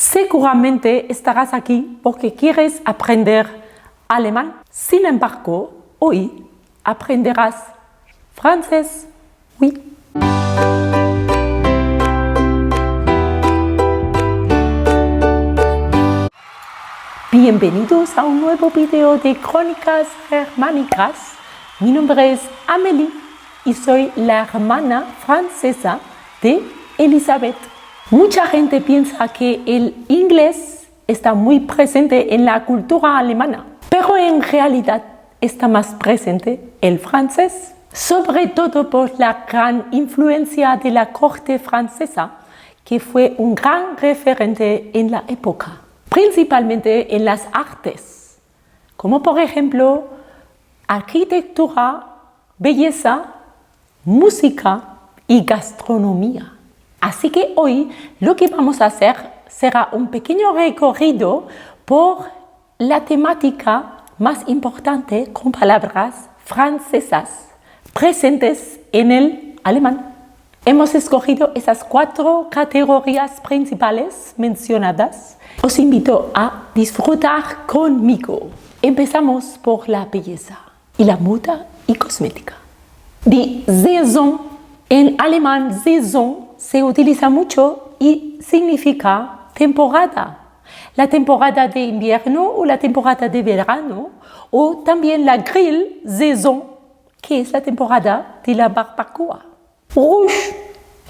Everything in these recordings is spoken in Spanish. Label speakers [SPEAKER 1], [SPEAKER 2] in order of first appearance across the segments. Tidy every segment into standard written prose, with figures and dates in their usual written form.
[SPEAKER 1] Seguramente estarás aquí porque quieres aprender alemán. Sin embargo, hoy aprenderás francés. Oui. Bienvenidos a un nuevo video de Crónicas Germánicas. Mi nombre es Amélie y soy la hermana francesa de Elisabeth. Mucha gente piensa que el inglés está muy presente en la cultura alemana, pero en realidad está más presente el francés, sobre todo por la gran influencia de la corte francesa, que fue un gran referente en la época, principalmente en las artes, como por ejemplo arquitectura, belleza, música y gastronomía. Así que hoy lo que vamos a hacer será un pequeño recorrido por la temática más importante con palabras francesas presentes en el alemán. Hemos escogido esas 4 categorías principales mencionadas. Os invito a disfrutar conmigo. Empezamos por la belleza y la moda y cosmética. Die Saison, en alemán Saison se utiliza mucho y significa temporada. La temporada de invierno o la temporada de verano, o también la Grill Saison, que es la temporada de la barbacoa. Rouge.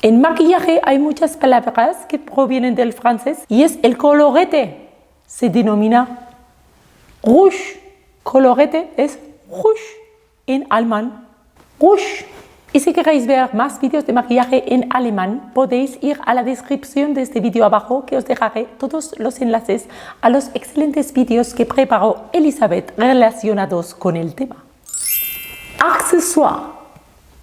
[SPEAKER 1] En maquillaje hay muchas palabras que provienen del francés y es el colorete. Se denomina rouge. Colorete es rouge en alemán. Rouge. Y si queréis ver más vídeos de maquillaje en alemán, podéis ir a la descripción de este vídeo abajo, que os dejaré todos los enlaces a los excelentes vídeos que preparó Elisabeth relacionados con el tema. Accessoire.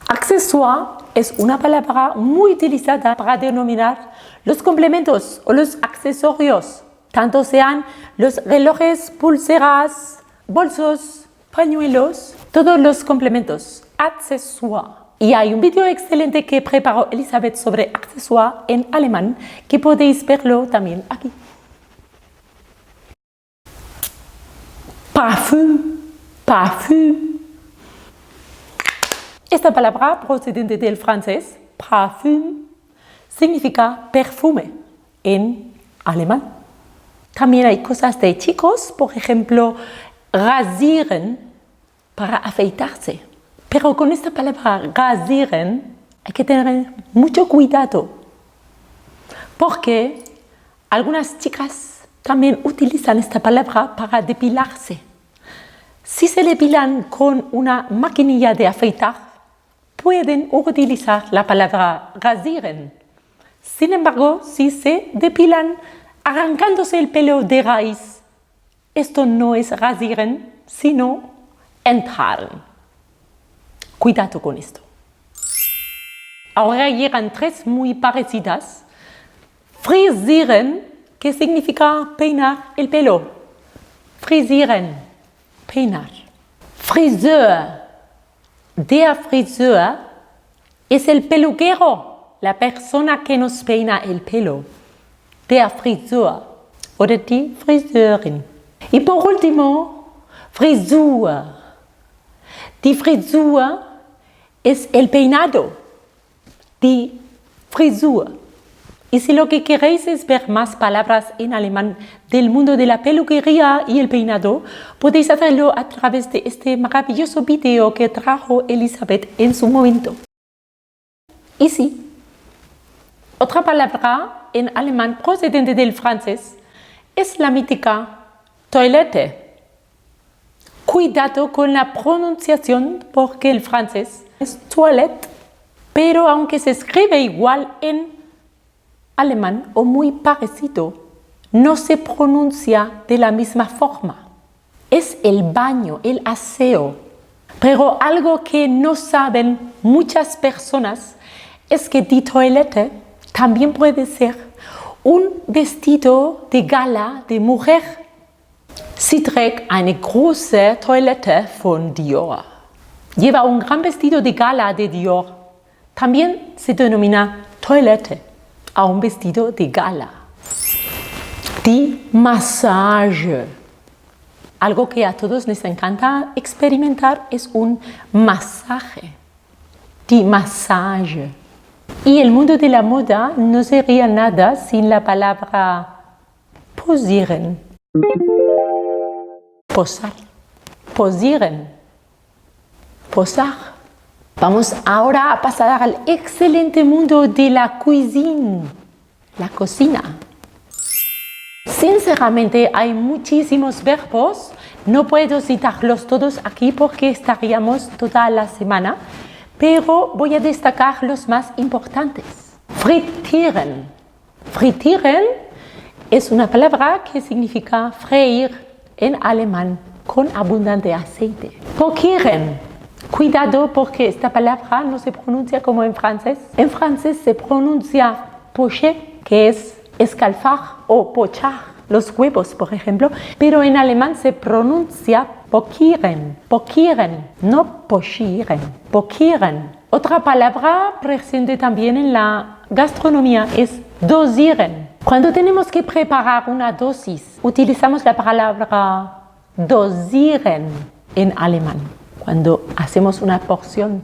[SPEAKER 1] Accessoire es una palabra muy utilizada para denominar los complementos o los accesorios, tanto sean los relojes, pulseras, bolsos, pañuelos, todos los complementos. Accessoire. Y hay un vídeo excelente que preparó Elisabeth sobre accessoire en alemán, que podéis verlo también aquí. Parfum, parfum. Esta palabra procedente del francés, parfum, significa perfume en alemán. También hay cosas de chicos, por ejemplo, rasieren, para afeitarse. Pero con esta palabra rasieren hay que tener mucho cuidado, porque algunas chicas también utilizan esta palabra para depilarse. Si se depilan con una maquinilla de afeitar, pueden utilizar la palabra rasieren. Sin embargo, si se depilan arrancándose el pelo de raíz, esto no es rasieren, sino enthaaren. Cuidado con esto. Ahora llegan 3 muy parecidas. Frisieren, que significa peinar el pelo. Frisieren, peinar. Friseur. Der Friseur es el peluquero, la persona que nos peina el pelo. Der Friseur oder die Friseurin. Y por último, Frisur. Die Frisur es el peinado, die Frisur. Y si lo que queréis es ver más palabras en alemán del mundo de la peluquería y el peinado, podéis hacerlo a través de este maravilloso video que trajo Elisabeth en su momento. Y sí, otra palabra en alemán procedente del francés es la mítica toilette. Cuidado con la pronunciación porque el francés es toilette, pero aunque se escribe igual en alemán o muy parecido, no se pronuncia de la misma forma. Es el baño, el aseo. Pero algo que no saben muchas personas es que die Toilette también puede ser un vestido de gala de mujer. Sie trägt eine große Toilette von Dior. Lleva un gran vestido de gala de Dior. También se denomina toilette a un vestido de gala. Die Massage. Algo que a todos les encanta experimentar es un masaje. Die Massage. Y el mundo de la moda no sería nada sin la palabra posieren. Posar. Posieren. Posar. Vamos ahora a pasar al excelente mundo de la cuisine, la cocina. Sinceramente hay muchísimos verbos, no puedo citarlos todos aquí porque estaríamos toda la semana, pero voy a destacar los más importantes. Frittieren. Frittieren es una palabra que significa freír en alemán con abundante aceite. Pochieren. Cuidado porque esta palabra no se pronuncia como en francés. En francés se pronuncia pocher, que es escalfar o pochar los huevos, por ejemplo, pero en alemán se pronuncia pochieren, pochieren, no pochieren, pochieren. Otra palabra presente también en la gastronomía es dosieren. Cuando tenemos que preparar una dosis, utilizamos la palabra dosieren en alemán. Cuando hacemos una porción,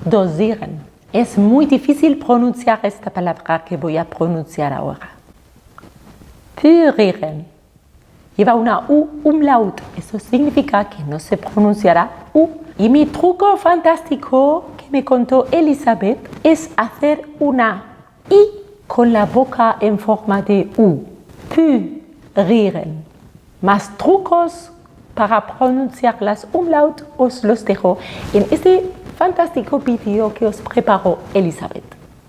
[SPEAKER 1] dosieren. Es muy difícil pronunciar esta palabra que voy a pronunciar ahora. Pürieren. Lleva una U umlaut. Eso significa que no se pronunciará U. Y mi truco fantástico que me contó Elizabeth es hacer una I con la boca en forma de U. Pürieren. Más trucos para pronunciar las umlaut os los dejo en este fantástico vídeo que os preparó Elizabeth.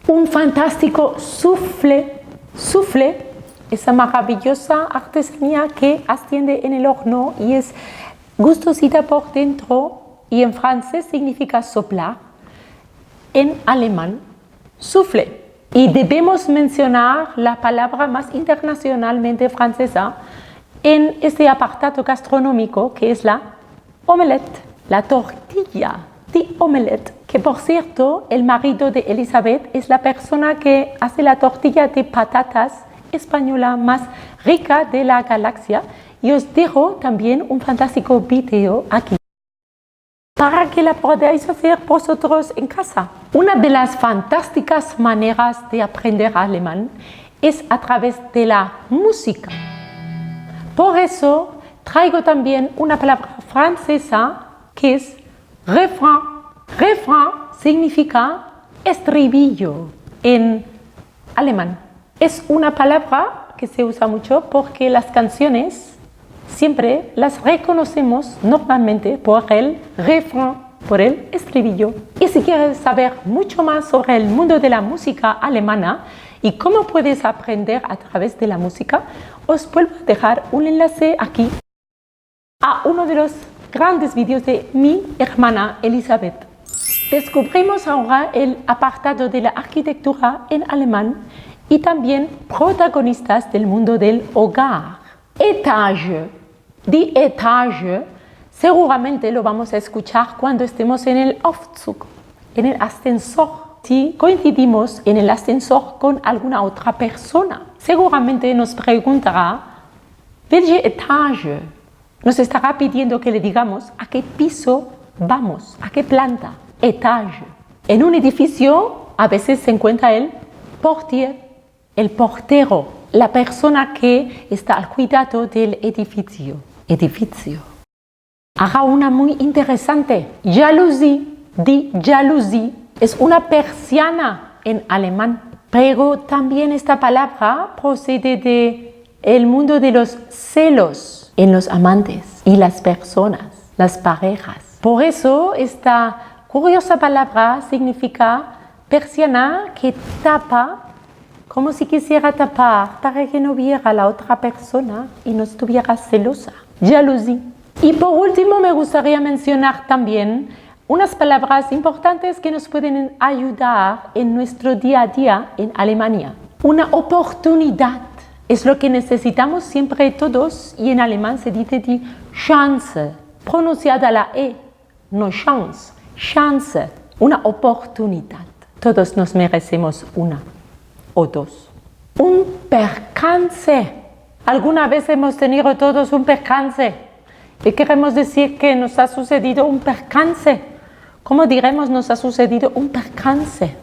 [SPEAKER 1] Un fantástico soufflé. Soufflé, esa maravillosa artesanía que asciende en el horno y es gustosita por dentro y en francés significa soplar. En alemán, soufflé. Y debemos mencionar la palabra más internacionalmente francesa en este apartado gastronómico que es la omelette, la tortilla de omelette, que por cierto el marido de Elizabeth es la persona que hace la tortilla de patatas española más rica de la galaxia y os dejo también un fantástico video aquí para que la podáis hacer vosotros en casa. Una de las fantásticas maneras de aprender alemán es a través de la música. Por eso traigo también una palabra francesa que es refrain. Refrain significa estribillo en alemán. Es una palabra que se usa mucho porque las canciones siempre las reconocemos normalmente por el refrain, por el estribillo. Y si quieres saber mucho más sobre el mundo de la música alemana y cómo puedes aprender a través de la música, os vuelvo a dejar un enlace aquí a uno de los grandes vídeos de mi hermana Elizabeth. Descubrimos ahora el apartado de la arquitectura en alemán y también protagonistas del mundo del hogar. Etage. Die Etage seguramente lo vamos a escuchar cuando estemos en el Aufzug, en el ascensor. Si coincidimos en el ascensor con alguna otra persona, seguramente nos preguntará, ¿welche Etage? Nos estará pidiendo que le digamos a qué piso vamos, a qué planta. Etage. En un edificio a veces se encuentra el portier, el portero, la persona que está al cuidado del edificio. Edificio. Haga una muy interesante. Jalousie. Die Jalousie es una persiana en alemán, pero también esta palabra procede del mundo de los celos en los amantes y las personas, las parejas. Por eso esta curiosa palabra significa persiana que tapa, como si quisiera tapar para que no viera la otra persona y no estuviera celosa. Jalousie. Y por último me gustaría mencionar también unas palabras importantes que nos pueden ayudar en nuestro día a día en Alemania. Una oportunidad es lo que necesitamos siempre todos y en alemán se dice die Chance, pronunciada la E, no chance, chance, una oportunidad. Todos nos merecemos una o dos. Un percance. Alguna vez hemos tenido todos un percance y queremos decir que nos ha sucedido un percance. ¿Cómo diremos nos ha sucedido un percance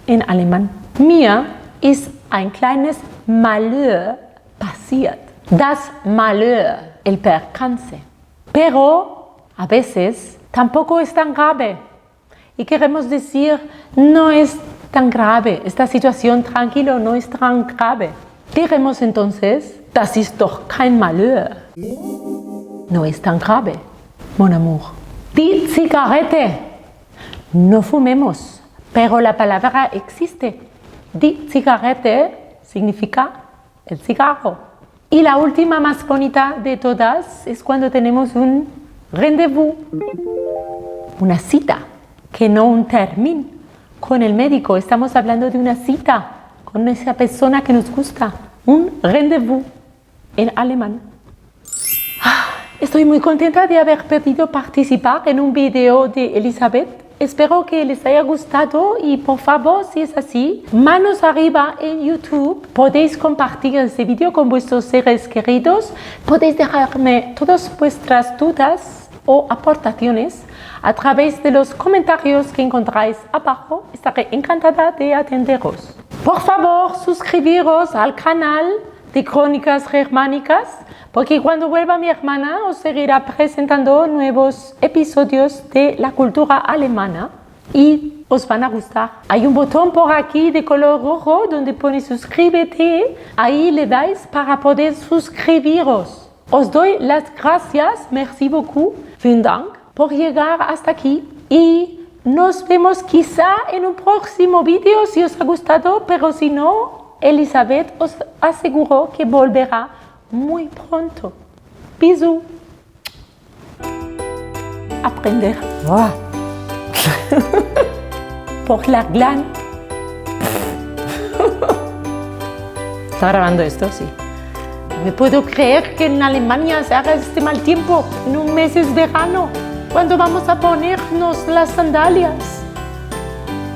[SPEAKER 1] en alemán? Mir ist ein kleines Malheur passiert. Das Malheur, el percance. Pero a veces tampoco es tan grave y queremos decir no es tan grave, esta situación tranquilo no es tan grave. Diremos entonces, das ist doch kein Malheur. No es tan grave, mon amour. Die Zigarette. No fumemos, pero la palabra existe. Die Zigarette significa el cigarro. Y la última más bonita de todas es cuando tenemos un rendezvous, una cita, que no un termin con el médico. Estamos hablando de una cita con esa persona que nos gusta, un rendezvous en alemán. Estoy muy contenta de haber podido participar en un video de Elizabeth. Espero que les haya gustado y por favor, si es así, manos arriba en YouTube. Podéis compartir este video con vuestros seres queridos. Podéis dejarme todas vuestras dudas o aportaciones a través de los comentarios que encontráis abajo. Estaré encantada de atenderos. Por favor, suscribiros al canal de Crónicas Germánicas, porque cuando vuelva mi hermana os seguirá presentando nuevos episodios de la cultura alemana y os van a gustar. Hay un botón por aquí de color rojo donde pone suscríbete, ahí le dais para poder suscribiros. Os doy las gracias, merci beaucoup, vielen Dank, por llegar hasta aquí y nos vemos quizá en un próximo vídeo si os ha gustado, pero si no, Elizabeth os aseguró que volverá muy pronto. Bisous. Aprender. Por la glan. ¿Está grabando esto? Sí. No me puedo creer que en Alemania se haga este mal tiempo. En un mes es verano. ¿Cuándo vamos a ponernos las sandalias?